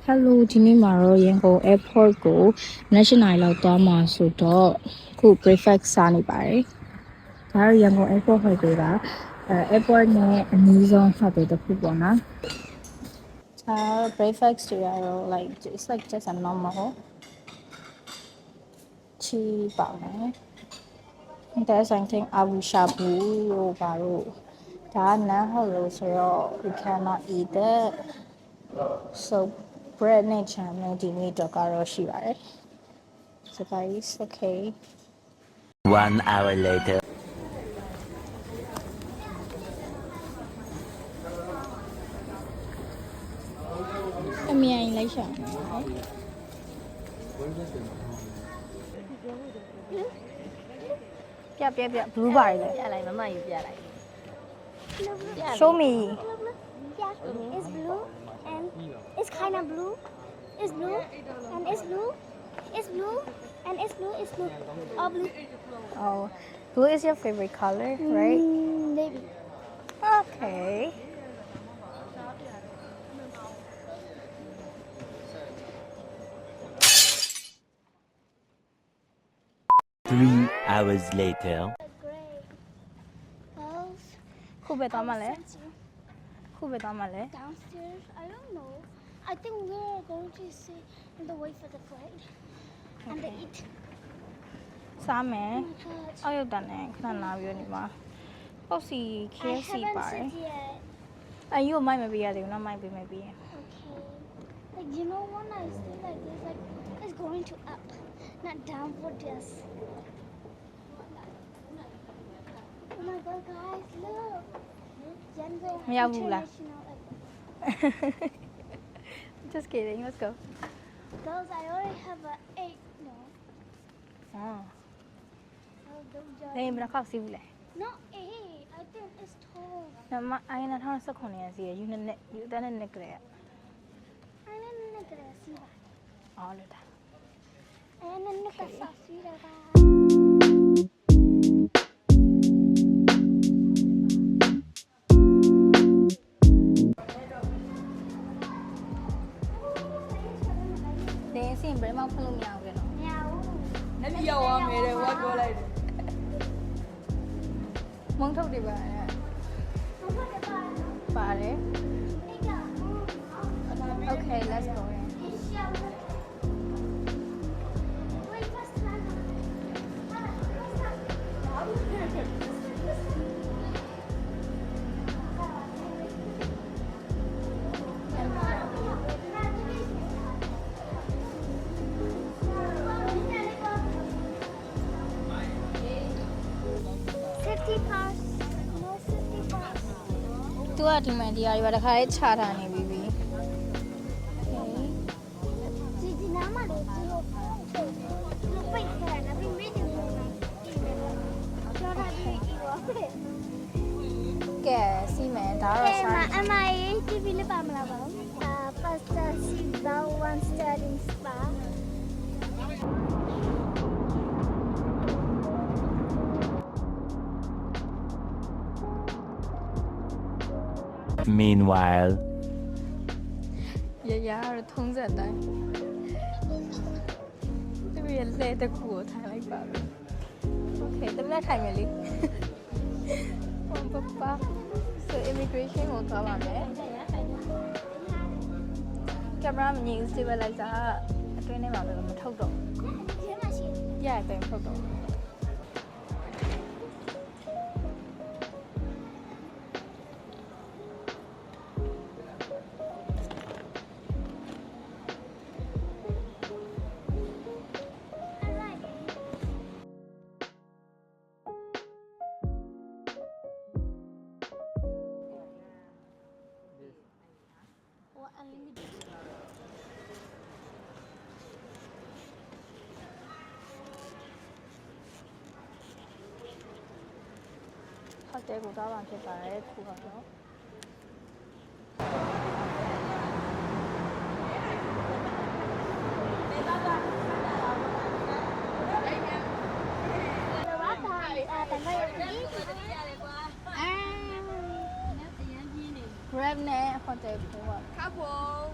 Hello ဒီနေ့မှာတော့ရန်ကုန် airport ကို national လောက်သွားမှာဆိုတော့ခု breakfast စားနေပါတယ်။ဒါတော့ရန်ကုန် airport ဟိုတယ်ကairport နဲ့အနီးဆုံးဟိုတယ်တစ်ခုပေါ့နော်။ဒါ breakfast တွေကတော့ like it's like just a normal cheap ပါမယ်။ There's something abu shabu လို့ပါတော့ဒါက non halal ဆိုတော့ we cannot eat that so bread နဲ့ jam နဲ့ဒီနေ့တော့ကတော့ရှိပါတယ် so guys okay 1 hour later အမြန်လိုက်ရှာပြ blue ပါတယ်လေပြလိုက်မမယူပြလိုက် show me Yeah, it's blue and it's kind of blue. It's blue and it's blue. It's blue and it's blue. It's blue. All blue. oh blue is your favorite color right Maybe. okay3 hours later Gray. House. ခုပဲသွားမှလဲခုပဲသွားမှလဲ Downstairs. I don't know. I think we're going to see and the wait for the flight and the eat. စားမယ် Oh my God. အောက်ရောက်တာနဲ့ခဏနာပြီးနေမှာပေါ့စီ I KFC haven't ပါတယ် seen yet. အယူမိုက်မပေးရသေးဘူးနော်မိုက်ပေးမယ်ပြီးရင် Okay. Like you know when I say like this, like it's going to up, not down for this. Oh my God, guys, look. Yango Maya Vula. International Airport. just kidding let's go Girls, I already have a 8. No. အော် Oh, don't judge. နေမတစ်ခေါက်စီးဘူးလေ Not 8. I think it's 12. နမအိုင်နာ2019ရစီရယူနဲ့ယူတန်းနဲ့နဲ့ကလေး I didn't know that I see that. အော်လို့တာ I didn't know that I see that. They see very much follow me out no Meow. လက်ပြရောက်သွားမယ်တဲ့ဟောပြောလိုက်တယ် မုံထုတ်တွေပါပါတယ် okay let's go inသူကဒီမှာဒီအရာတွေပါတခါလေးခြာထားနေပြီ ကဲစီမယ်ဒါတော့စား Pasta Siba 1 star in spa. meanwhile ရရထုံးစက်တိုင်းသူရဲ့လက်တစ်ခုကိုထိုင်လိုက်ပါပဲโอเคတမက်ထိုင်မယ်လေဟောပပ so immigration ကိုသွားပါမယ်ကင်မရာမငြိမ် stabilizer အတွင်းထဲမှာပဲမထုတ်တော့ရတယ်ထုတ်တော့ဟုတ်တယ်ကိုသွားပါဖြစ်ပါတယ်ခုကတော့ Thank you. F နဲ့ hotel 4ပါ ครับผม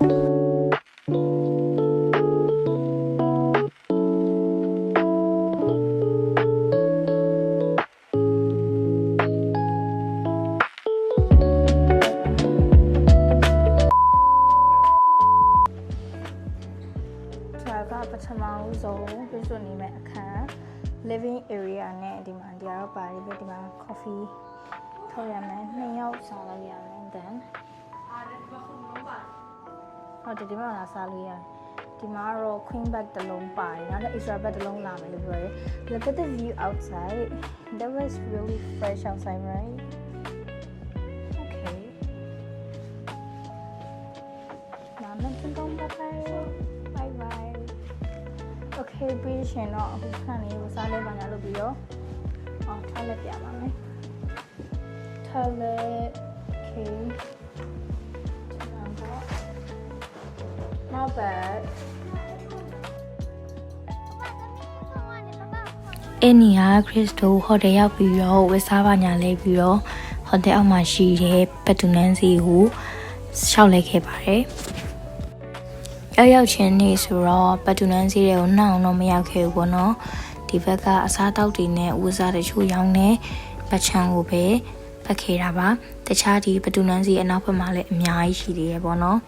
ဒါကပထမဦးဆုံးပြည့်စုံနေမဲ့အခန်း living area နဲ့ဒီမှာဒီကတော့ပါတယ်ပြီးဒီမှာ coffee ထုတ်ရမယ်2ယောက်ဆောင်လို့ရမယ် then ဟုတ်တယ်ဒီမှာလာစားလို့ရတယ်ဒီမှာတော့ queen bed တစ်လုံးပါတယ်နောက်တော့ extra bed တစ်လုံးလာမယ်လို့ပြောတယ် look at the view outside that was really fresh outside right okay နာမည်ကတော့ bye bye okay ပြီးရှင်တော့အခုခဏလေးကိုစားလဲပါညာလုပ်ပြီးတော့toilet ပြပါမယ် toilet okay not bad အင်းနီဟာခရစ်တိုဟိုတယ်ရောက်ပြီးတော့ဝယ်စားပါညာလဲပြီးတော့ဟိုတယ်အောက်မှာရှိတဲ့ပတ်တူနန်းစီကိုရှောက်လဲခဲ့ပါတယ်ရောက်ချင်းနေဆိုတော့ပတ်တူနန်းစီတွေကိုနှောင်းတော့မရောက်ခဲ့ဘူးပေါ့နော်ဒီဘက်ကအစားတောက်တွေနဲ့ဝတ်စားတချို့ရောင်းနေပတ်ချံကိုပဲပတ်ခဲ့တာပါတခြားဒီပတ်တူနန်းစီအနောက်ဘက်မှာလည်းအများကြီးရှိသေးတယ်ပေါ့နော်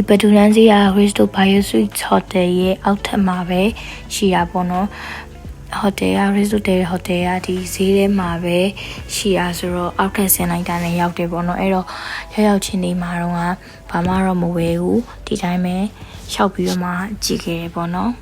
ဒီပတူနန်းစီက Crystal Bio Suites Hotel ရဲ့အောက်ထပ်မှာပဲရှိတာပေါ့နော်ဟိုတယ်က Crystal Hotel ကဒီဈေးထဲမှာပဲရှိတာဆိုတော့အောက်ထပ်ဆင်းလိုက်တာနဲ့ရောက်တယ်ပေါ့နော်အဲ့တော့ရောက်ချင်းနေမှာတော့ဘာမှတော့မဝယ်ဘူးဒီတိုင်းပဲရှောက်ပြီးတော့မှကြည့်ခဲ့တယ်ပေါ့နော်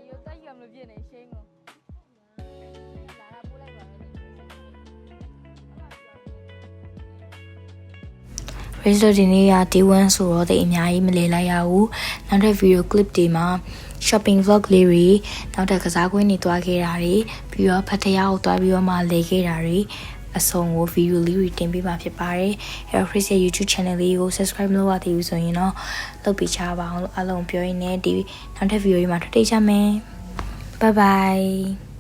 有在远了变的声哦。来了，不来吧。 Crystal ဒီနေ့က day 1ဆိုတော့တိတ်အများကြီးမလေလိုက်ရဘူးနောက်ထပ် video clip တွေမှာ shopping vlog လေးတွေနောက်ထပ်ကစားကွင်းတွေတွားခဲ့တာတွေပြီးတော့ဖတ်တရားကိုတွားပြီးတော့မှလေခဲ့တာတွေအဆုံးကို video လေးတွေတင်ပေးမှာဖြစ်ပါတယ်အဲ့တော့ Crystal YouTube channel လေးကို subscribe လုပ်ရသေးဘူးဆိုရင်တော့လုပ်ပေးချပါအောင်လို့အားလုံးပြောရင်းနဲ့ဒီနောက်ထပ် video တွေမှာတွေ့ကြမယ် bye bye